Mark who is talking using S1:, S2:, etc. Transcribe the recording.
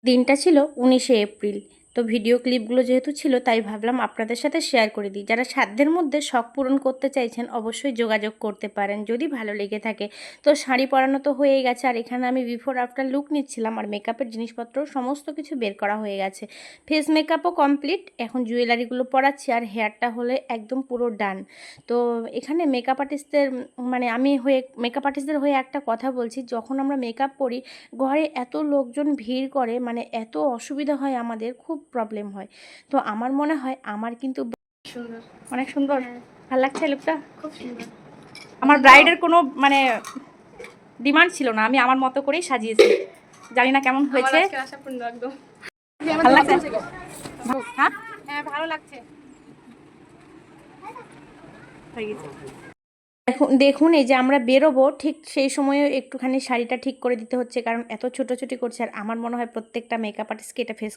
S1: দিনটা ছিল 19শে এপ্রিল। তো ভিডিও ক্লিপগুলো যেহেতু ছিল তাই ভাবলাম আপনাদের সাথে শেয়ার করে দিই। যারা সাধ্যের মধ্যে শখ পূরণ করতে চাইছেন অবশ্যই যোগাযোগ করতে পারেন যদি ভালো লেগে থাকে। তো শাড়ি পরানো তো হয়েই গেছে, আর এখানে আমি বিফোর আফটার লুক নিচ্ছিলাম, আর মেকআপের জিনিসপত্র সমস্ত কিছু বের করা হয়ে গেছে। ফেস মেকআপও কমপ্লিট, এখন জুয়েলারিগুলো পরাচ্ছি আর হেয়ারটা হলে একদম পুরো ডান। তো এখানে মেকআপ আর্টিস্টদের মানে আমি হয়ে মেকআপ আর্টিস্টদের হয়ে একটা কথা বলছি, যখন আমরা মেকআপ করি ঘরে এত লোকজন ভিড় করে, মানে এত অসুবিধা হয়, আমাদের খুব প্রবলেম হয়। তো আমার মনে হয় আমার কিন্তু
S2: সুন্দর,
S1: অনেক সুন্দর, ভালো লাগছে লুকটা।
S2: খুব সুন্দর।
S1: আমার ব্রাইডের কোনো মানে ডিমান্ড ছিল না, আমি আমার মতো করেই সাজিয়েছি। জানি না কেমন হয়েছে।
S2: আজকে আশা পূর্ণ একদম।
S1: ভালো লাগছে? হ্যাঁ
S2: হ্যাঁ, ভালো লাগছে।
S1: হয়ে গেছে। এখন দেখুন, এই যে আমরা বেরোবো ঠিক সেই সময়ে একটুখানি শাড়িটা ঠিক করে দিতে হচ্ছে, কারণ এত ছোটাছুটি করছে, আর আমার মনে হয় প্রত্যেকটা মেকআপ আর্টিস্টকে এটা ফেস